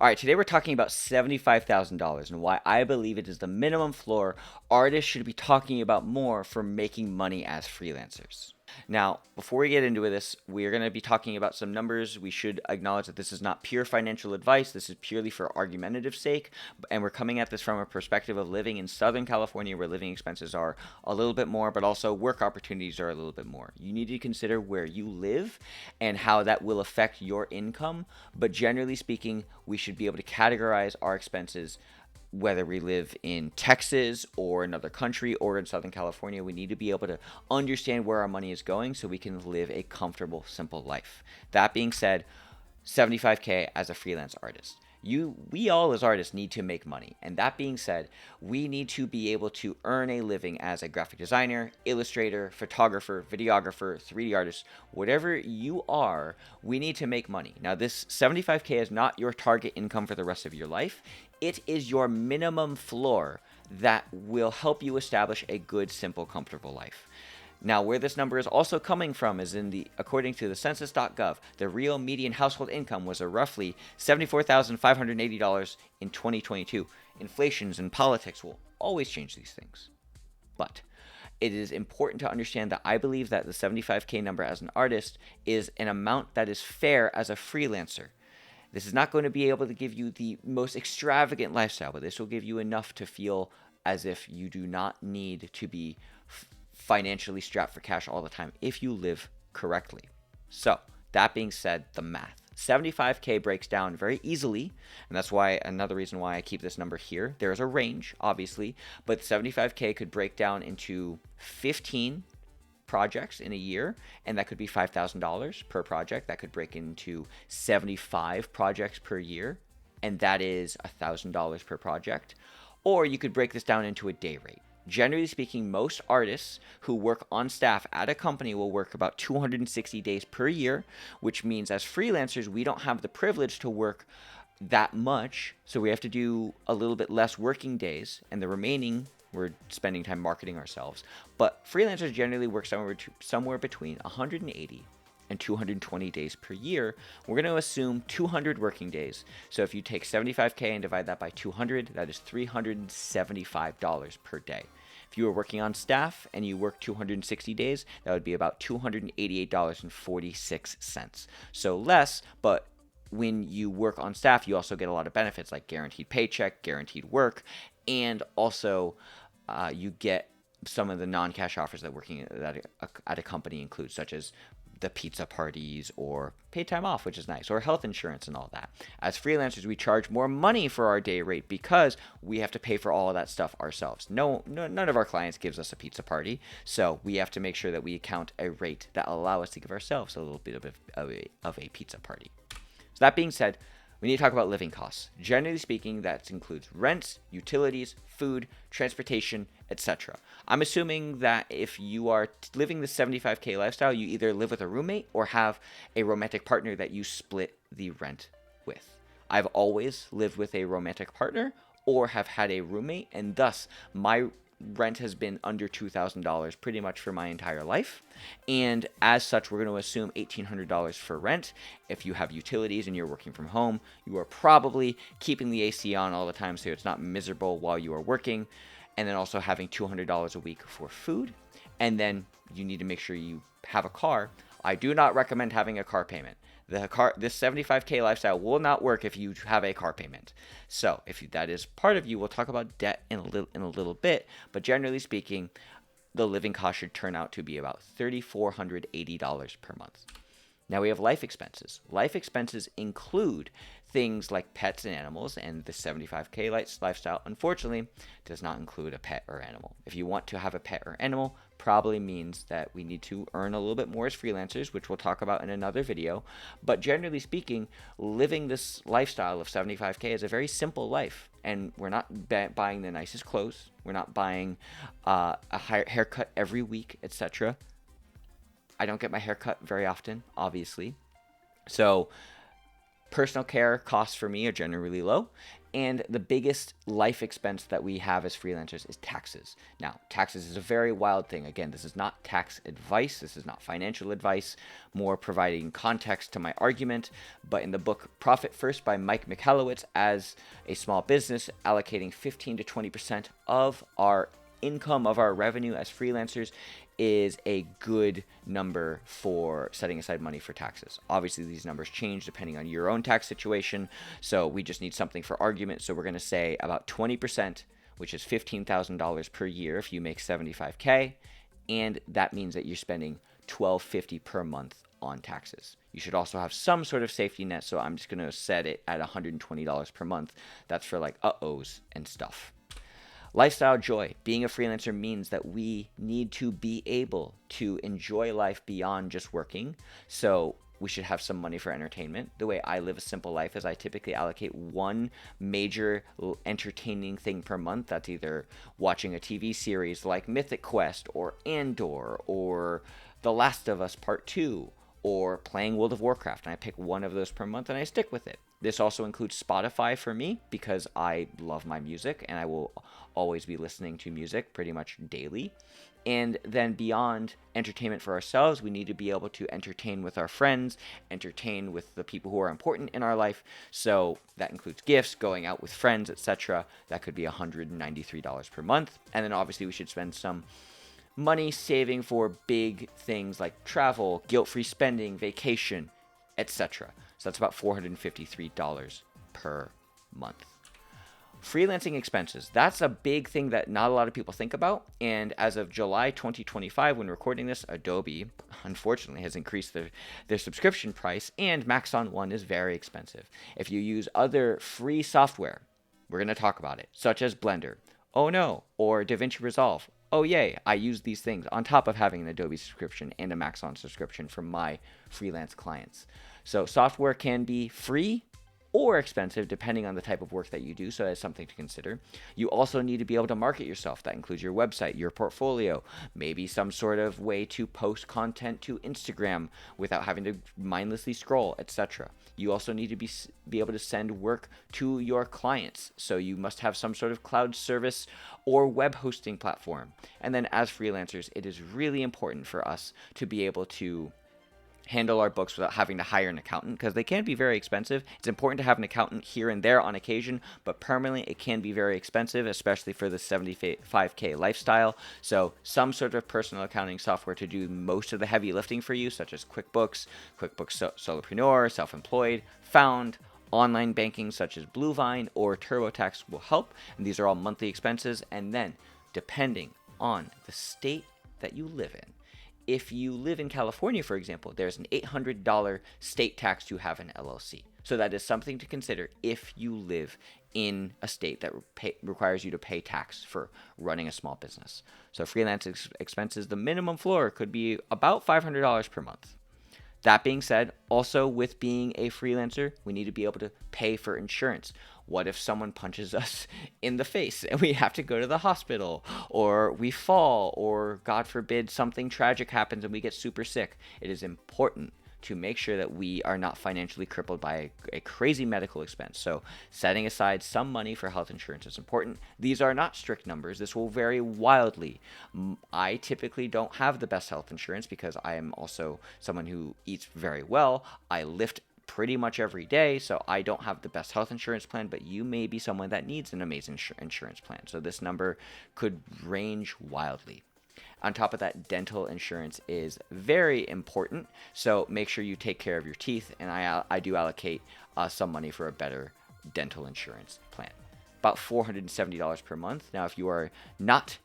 All right, today we're talking about $75,000 and why I believe it is the minimum floor artists should be talking about more for making money as freelancers. Now, before we get into this, we're going to be talking about some numbers. We should acknowledge that this is not pure financial advice. This is purely for argumentative sake, and we're coming at this from a perspective of living in Southern California where living expenses are a little bit more, but also work opportunities are a little bit more. You need to consider where you live and how that will affect your income, but generally speaking, we should be able to categorize our expenses whether we live in Texas or another country or in Southern California. We need to be able to understand where our money is going so we can live a comfortable, simple life. That being said, 75K as a freelance artist. We all as artists need to make money. And that being said, we need to be able to earn a living as a graphic designer, illustrator, photographer, videographer, 3D artist, whatever you are, we need to make money. Now, this 75K is not your target income for the rest of your life. It is your minimum floor that will help you establish a good, simple, comfortable life. Now, where this number is also coming from is according to the census.gov, the real median household income was a roughly $74,580 in 2022. Inflations and politics will always change these things. But it is important to understand that I believe that the 75K number as an artist is an amount that is fair as a freelancer. This is not going to be able to give you the most extravagant lifestyle, but this will give you enough to feel as if you do not need to be financially strapped for cash all the time if you live correctly. So, that being said, the math. 75K breaks down very easily, and that's why another reason why I keep this number here. There is a range, obviously, but 75K could break down into 15 projects in a year, and that could be $5,000 per project. That could break into 75 projects per year, and that is $1,000 per project. Or you could break this down into a day rate. Generally speaking, most artists who work on staff at a company will work about 260 days per year, which means as freelancers, we don't have the privilege to work that much, so we have to do a little bit less working days, and the remaining we're spending time marketing ourselves. But freelancers generally work somewhere between 180 and 220 days per year. We're going to assume 200 working days. So if you take 75K and divide that by 200, that is $375 per day. If you were working on staff and you work 260 days, that would be about $288.46. So less, but when you work on staff, you also get a lot of benefits like guaranteed paycheck, guaranteed work, and also you get some of the non-cash offers that working at a company includes, such as the pizza parties or paid time off, which is nice, or health insurance and all that. As freelancers, we charge more money for our day rate because we have to pay for all of that stuff ourselves. None of our clients gives us a pizza party, so we have to make sure that we account a rate that allow us to give ourselves a little bit of a pizza party. So that being said, we need to talk about living costs. Generally speaking, that includes rents, utilities, food, transportation, etc. I'm assuming that if you are living the 75K lifestyle, you either live with a roommate or have a romantic partner that you split the rent with. I've always lived with a romantic partner or have had a roommate, and thus my rent has been under $2,000 pretty much for my entire life. And as such, we're going to assume $1,800 for rent. If you have utilities and you're working from home, you are probably keeping the AC on all the time so it's not miserable while you are working. And then also having $200 a week for food. And then you need to make sure you have a car. I do not recommend having a car payment. This 75K lifestyle will not work if you have a car payment. So if that is part of you, we'll talk about debt in a little bit. But generally speaking, the living cost should turn out to be about $3,480 per month. Now we have life expenses. Life expenses include things like pets and animals, and the 75K lifestyle, unfortunately, does not include a pet or animal. If you want to have a pet or animal, probably means that we need to earn a little bit more as freelancers, which we'll talk about in another video. But generally speaking, living this lifestyle of 75K is a very simple life, and we're not buying the nicest clothes. We're not buying a haircut every week, etc. I don't get my hair cut very often, obviously. So Personal care costs for me are generally low. And the biggest life expense that we have as freelancers is taxes. Now, taxes is a very wild thing. Again, this is not tax advice. This is not financial advice, more providing context to my argument. But in the book Profit First by Mike Michalowicz, as a small business, allocating 15 to 20% of our income, of our revenue as freelancers, is a good number for setting aside money for taxes. Obviously, these numbers change depending on your own tax situation, so we just need something for argument. So we're going to say about 20%, which is $15,000 per year if you make 75K, and that means that you're spending $1,250 per month on taxes. You should also have some sort of safety net, so I'm just going to set it at $120 per month. That's for like uh-ohs and stuff. Lifestyle joy. Being a freelancer means that we need to be able to enjoy life beyond just working. So we should have some money for entertainment. The way I live a simple life is I typically allocate one major entertaining thing per month. That's either watching a TV series like Mythic Quest or Andor or The Last of Us Part 2 or playing World of Warcraft. And I pick one of those per month and I stick with it. This also includes Spotify for me because I love my music and I will always be listening to music pretty much daily. And then beyond entertainment for ourselves, we need to be able to entertain with our friends, entertain with the people who are important in our life. So that includes gifts, going out with friends, etc. That could be $193 per month. And then obviously we should spend some money saving for big things like travel, guilt-free spending, vacation, etc. So that's about $453 per month. Freelancing expenses. That's a big thing that not a lot of people think about. And as of July 2025, when recording this, Adobe, unfortunately, has increased their subscription price, and Maxon One is very expensive. If you use other free software, we're going to talk about it, such as Blender, oh no, or DaVinci Resolve. Oh yay, I use these things on top of having an Adobe subscription and a Maxon subscription for my freelance clients. So software can be free or expensive depending on the type of work that you do, so that's something to consider. You also need to be able to market yourself. That includes your website, your portfolio, maybe some sort of way to post content to Instagram without having to mindlessly scroll, etc. You also need to be able to send work to your clients, so you must have some sort of cloud service or web hosting platform. And then as freelancers, it is really important for us to be able to handle our books without having to hire an accountant because they can be very expensive. It's important to have an accountant here and there on occasion, but permanently it can be very expensive, especially for the 75K lifestyle. So some sort of personal accounting software to do most of the heavy lifting for you, such as QuickBooks, Solopreneur, Self-Employed, Found, online banking such as Bluevine or TurboTax will help. And these are all monthly expenses. And then depending on the state that you live in, if you live in California, for example, there's an $800 state tax to have an LLC. So that is something to consider if you live in a state that requires you to pay tax for running a small business. So freelance expenses, the minimum floor could be about $500 per month. That being said, also with being a freelancer, we need to be able to pay for insurance. What if someone punches us in the face and we have to go to the hospital, or we fall, or God forbid something tragic happens and we get super sick? It is important to make sure that we are not financially crippled by a crazy medical expense. So setting aside some money for health insurance is important. These are not strict numbers. This will vary wildly. I typically don't have the best health insurance because I am also someone who eats very well. I lift pretty much every day, so I don't have the best health insurance plan, but you may be someone that needs an amazing insurance plan. So this number could range wildly. On top of that, dental insurance is very important, so make sure you take care of your teeth, and I do allocate some money for a better dental insurance plan. About $470 per month. Now, if you are not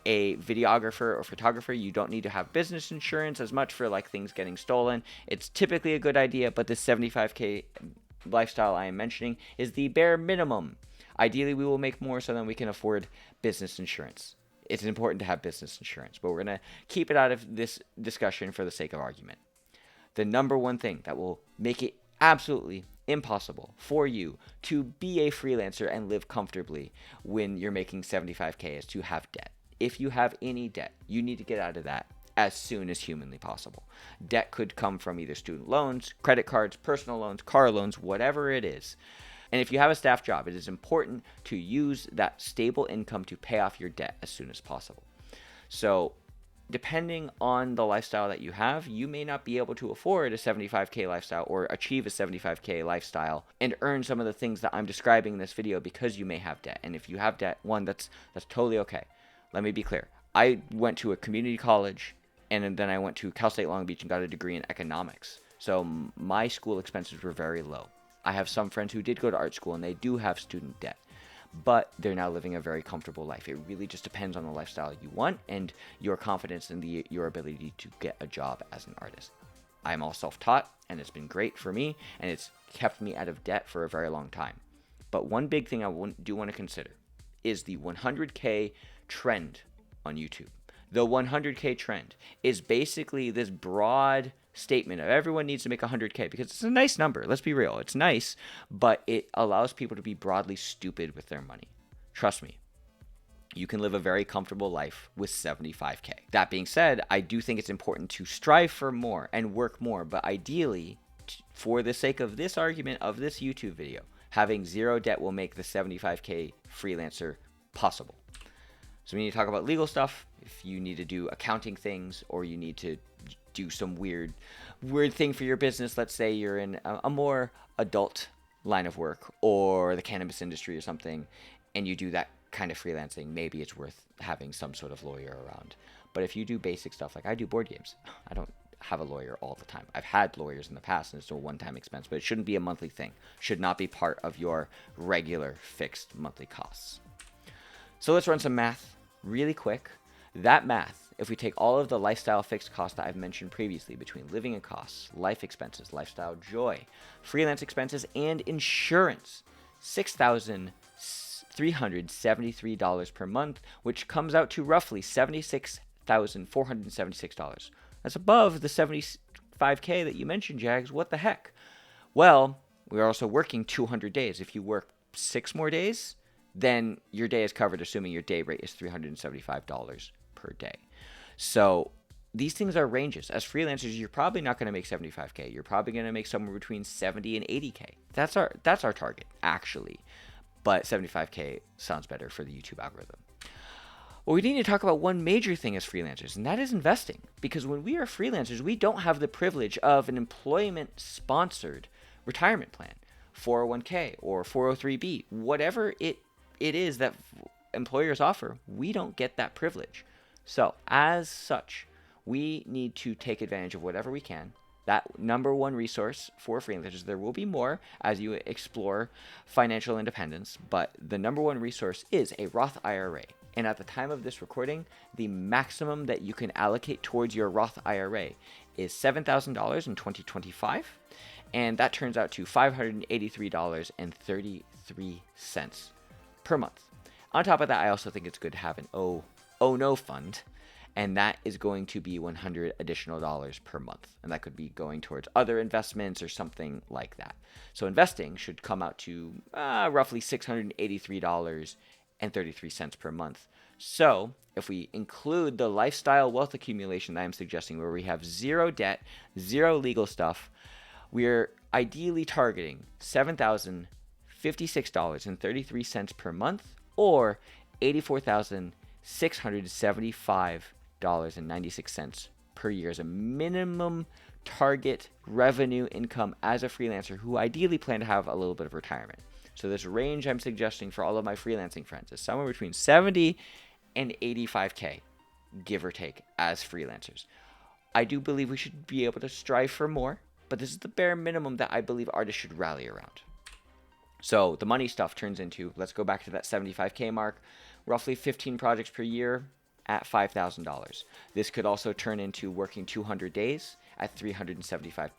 a videographer or photographer, you don't need to have business insurance as much for like things getting stolen. It's typically a good idea, but this 75K lifestyle I am mentioning is the bare minimum. Ideally, we will make more so that we can afford business insurance. It's important to have business insurance, but we're going to keep it out of this discussion for the sake of argument. The number one thing that will make it absolutely impossible for you to be a freelancer and live comfortably when you're making 75K is to have debt. If you have any debt, you need to get out of that as soon as humanly possible. Debt could come from either student loans, credit cards, personal loans, car loans, whatever it is. And if you have a staff job, it is important to use that stable income to pay off your debt as soon as possible. So, depending on the lifestyle that you have, you may not be able to afford a 75K lifestyle or achieve a 75K lifestyle and earn some of the things that I'm describing in this video because you may have debt. And if you have debt, one, that's totally okay. Let me be clear. I went to a community college and then I went to Cal State Long Beach and got a degree in economics. So my school expenses were very low. I have some friends who did go to art school and they do have student debt, but they're now living a very comfortable life. It really just depends on the lifestyle you want and your confidence in your ability to get a job as an artist. I'm all self-taught and it's been great for me and it's kept me out of debt for a very long time. But one big thing I do want to consider is the 100K trend on YouTube. The 100K trend is basically this broad statement of everyone needs to make 100K because it's a nice number. Let's be real. It's nice, but it allows people to be broadly stupid with their money. Trust me. You can live a very comfortable life with 75K. That being said, I do think it's important to strive for more and work more, but ideally, for the sake of this argument of this YouTube video, having zero debt will make the 75K freelancer possible. So we need to talk about legal stuff. If you need to do accounting things or you need to do some weird thing for your business, let's say you're in a more adult line of work or the cannabis industry or something, and you do that kind of freelancing, maybe it's worth having some sort of lawyer around. But if you do basic stuff, like I do board games, I don't have a lawyer all the time. I've had lawyers in the past and it's a one-time expense, but it shouldn't be a monthly thing. Should not be part of your regular fixed monthly costs. So let's run some math really quick. That math, if we take all of the lifestyle fixed costs that I've mentioned previously between living and costs, life expenses, lifestyle joy, freelance expenses, and insurance, $6,373 per month, which comes out to roughly $76,476. That's above the 75K that you mentioned, Jags. What the heck? Well, we're also working 200 days. If you work 6 more days, then your day is covered, assuming your day rate is $375 per day. So these things are ranges. As freelancers, you're probably not going to make 75K. You're probably going to make somewhere between 70 and 80K. That's our target, actually. But 75K sounds better for the YouTube algorithm. Well, we need to talk about one major thing as freelancers, and that is investing. Because when we are freelancers, we don't have the privilege of an employment-sponsored retirement plan, 401k or 403b, whatever it is that employers offer, we don't get that privilege. So as such, we need to take advantage of whatever we can. That number one resource for freelancers, there will be more as you explore financial independence, but the number one resource is a Roth IRA. And at the time of this recording, the maximum that you can allocate towards your Roth IRA is $7,000 in 2025, and that turns out to $583.33 per month. On top of that, I also think it's good to have an oh no fund, and that is going to be $100 additional per month, and that could be going towards other investments or something like that. So investing should come out to roughly $683.33 per month. So if we include the lifestyle wealth accumulation that I'm suggesting, where we have zero debt, zero legal stuff, we're ideally targeting $7,056.33 per month, or $84,675.96 per year as a minimum target revenue income as a freelancer who ideally plan to have a little bit of retirement. So this range I'm suggesting for all of my freelancing friends is somewhere between 70 and 85K, give or take, as freelancers. I do believe we should be able to strive for more, but this is the bare minimum that I believe artists should rally around. So the money stuff turns into, let's go back to that 75K mark, roughly 15 projects per year at $5,000. This could also turn into working 200 days at $375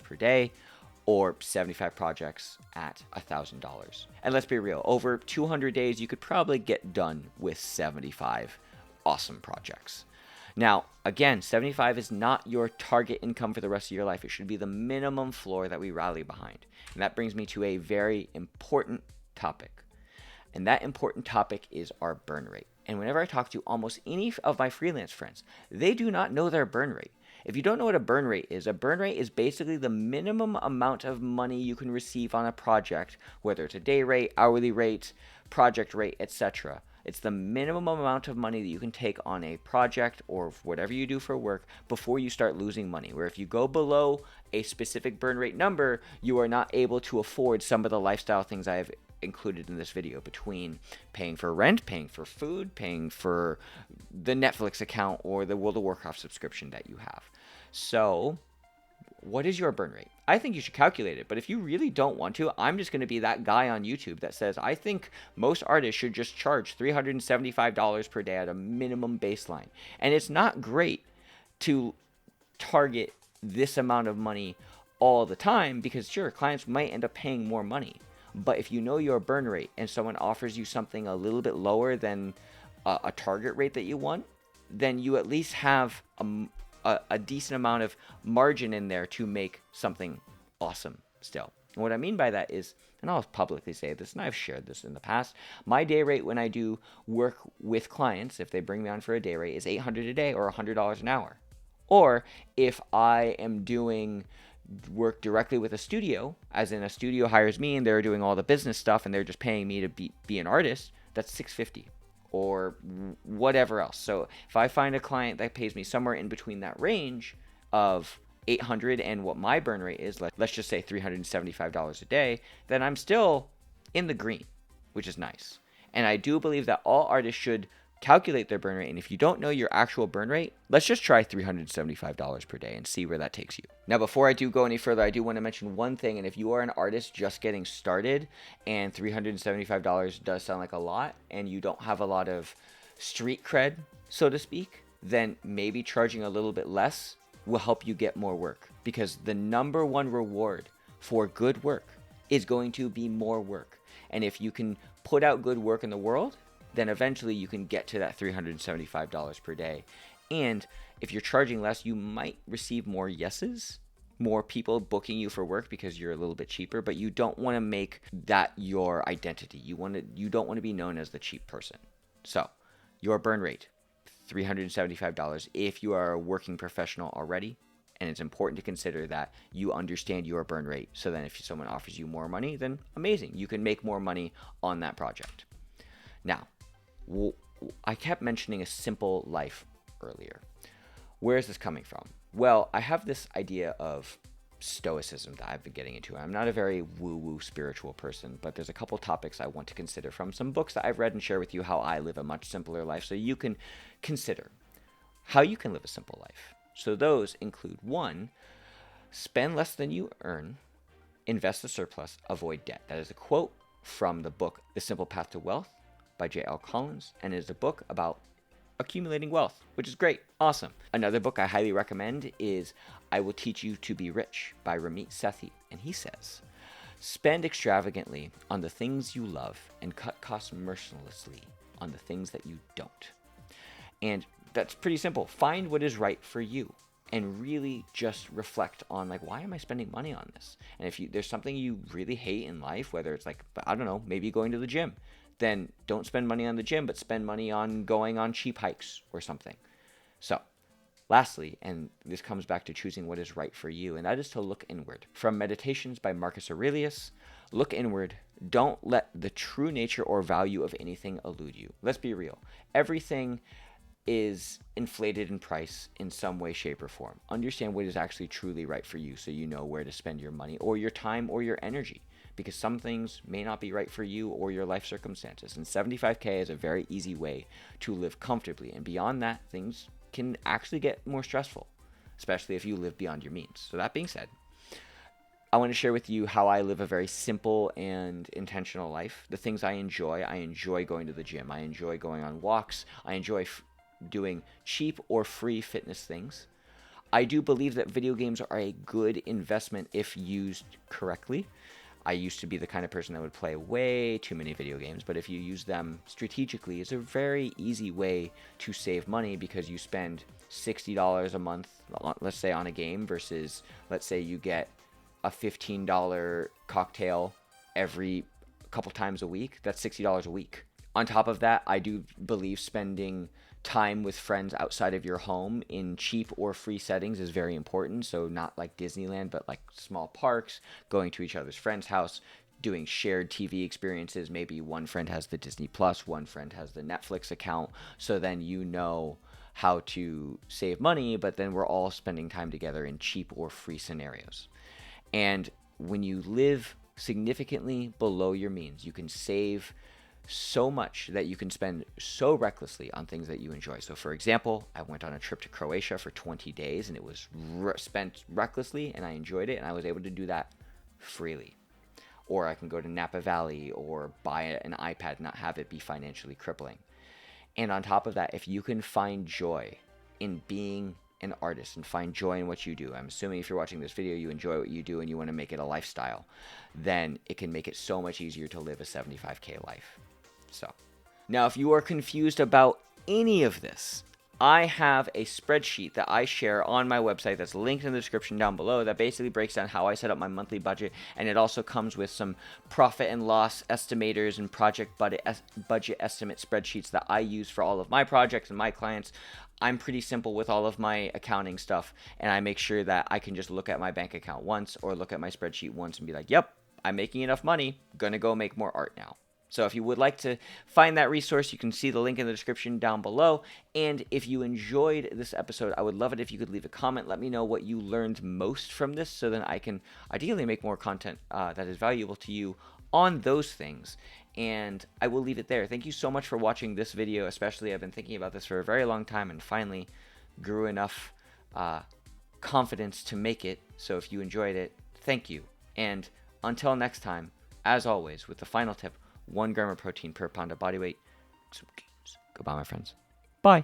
per day, or 75 projects at $1,000. And let's be real, over 200 days, you could probably get done with 75 awesome projects. Now, again, 75 is not your target income for the rest of your life. It should be the minimum floor that we rally behind. And that brings me to a very important topic. And that important topic is our burn rate. And whenever I talk to almost any of my freelance friends, they do not know their burn rate. If you don't know what a burn rate is basically the minimum amount of money you can receive on a project, whether it's a day rate, hourly rate, project rate, etc. It's the minimum amount of money that you can take on a project or whatever you do for work before you start losing money. Where if you go below a specific burn rate number, you are not able to afford some of the lifestyle things I have included in this video, between paying for rent, paying for food, paying for the Netflix account or the World of Warcraft subscription that you have. So what is your burn rate? I think you should calculate it, but if you really don't want to, I'm just going to be that guy on YouTube that says I think most artists should just charge $375 per day at a minimum baseline. And it's not great to target this amount of money all the time, because sure, clients might end up paying more money. But if you know your burn rate and someone offers you something a little bit lower than a target rate that you want, then you at least have a decent amount of margin in there to make something awesome still. And what I mean by that is, and I'll publicly say this, and I've shared this in the past, my day rate when I do work with clients, if they bring me on for a day rate, is $800 a day or $100 an hour. Or if I am doing work directly with a studio, as in a studio hires me and they're doing all the business stuff and they're just paying me to be an artist, that's $650 or whatever else. So if I find a client that pays me somewhere in between that range of $800 and what my burn rate is, let's just say $375 a day, then I'm still in the green, which is nice. And I do believe that all artists should calculate their burn rate. And if you don't know your actual burn rate, let's just try $375 per day and see where that takes you. Now, before I do go any further, I do want to mention one thing. And if you are an artist just getting started and $375 does sound like a lot and you don't have a lot of street cred, so to speak, then maybe charging a little bit less will help you get more work, because the number one reward for good work is going to be more work. And if you can put out good work in the world, then eventually you can get to that $375 per day. And if you're charging less, you might receive more yeses, more people booking you for work because you're a little bit cheaper, but you don't want to make that your identity. You don't want to be known as the cheap person. So your burn rate, $375 if you are a working professional already. And it's important to consider that you understand your burn rate. So then if someone offers you more money, then amazing. You can make more money on that project. Now, I kept mentioning a simple life earlier. Where is this coming from? Well, I have this idea of stoicism that I've been getting into. I'm not a very woo-woo spiritual person, but there's a couple topics I want to consider from some books that I've read and share with you how I live a much simpler life, so you can consider how you can live a simple life. So those include: 1, spend less than you earn, invest the surplus, avoid debt. That is a quote from the book The Simple Path to Wealth by J.L. Collins, and it is a book about accumulating wealth, which is great. Awesome. Another book I highly recommend is I Will Teach You to Be Rich by Ramit Sethi, and he says, spend extravagantly on the things you love and cut costs mercilessly on the things that you don't. And that's pretty simple. Find what is right for you and really just reflect on, like, why am I spending money on this? And if there's something you really hate in life, whether it's like, I don't know, maybe going to the gym, then don't spend money on the gym, but spend money on going on cheap hikes or something. So, lastly, and this comes back to choosing what is right for you, and that is to look inward. From Meditations by Marcus Aurelius, look inward. Don't let the true nature or value of anything elude you. Let's be real. Everything is inflated in price in some way, shape, or form. Understand what is actually truly right for you so you know where to spend your money or your time or your energy, because some things may not be right for you or your life circumstances. And $75K is a very easy way to live comfortably. And beyond that, things can actually get more stressful, especially if you live beyond your means. So that being said, I want to share with you how I live a very simple and intentional life. The things I enjoy going to the gym. I enjoy going on walks. I enjoy doing cheap or free fitness things. I do believe that video games are a good investment if used correctly. I used to be the kind of person that would play way too many video games, but if you use them strategically, it's a very easy way to save money, because you spend $60 a month, let's say, on a game, versus, let's say, you get a $15 cocktail every couple times a week. That's $60 a week. On top of that, I do believe spending time with friends outside of your home in cheap or free settings is very important. So, not like Disneyland, but like small parks, going to each other's friend's house, doing shared TV experiences. Maybe one friend has the Disney Plus, one friend has the Netflix account. So then you know how to save money, but then we're all spending time together in cheap or free scenarios. And when you live significantly below your means, you can save so much that you can spend so recklessly on things that you enjoy. So, for example, I went on a trip to Croatia for 20 days and it was spent recklessly and I enjoyed it and I was able to do that freely. Or I can go to Napa Valley or buy an iPad and not have it be financially crippling. And on top of that, if you can find joy in being an artist and find joy in what you do, I'm assuming if you're watching this video, you enjoy what you do and you want to make it a lifestyle, then it can make it so much easier to live a 75K life. So, now if you are confused about any of this, I have a spreadsheet that I share on my website that's linked in the description down below that basically breaks down how I set up my monthly budget, and it also comes with some profit and loss estimators and project budget estimate spreadsheets that I use for all of my projects and my clients. I'm pretty simple with all of my accounting stuff, and I make sure that I can just look at my bank account once or look at my spreadsheet once and be like, yep, I'm making enough money, gonna go make more art now. So if you would like to find that resource, you can see the link in the description down below. And if you enjoyed this episode, I would love it if you could leave a comment. Let me know what you learned most from this so then I can ideally make more content that is valuable to you on those things. And I will leave it there. Thank you so much for watching this video, especially I've been thinking about this for a very long time and finally grew enough confidence to make it. So if you enjoyed it, thank you. And until next time, as always, with the final tip, 1 gram of protein per pound of body weight. Goodbye, my friends. Bye.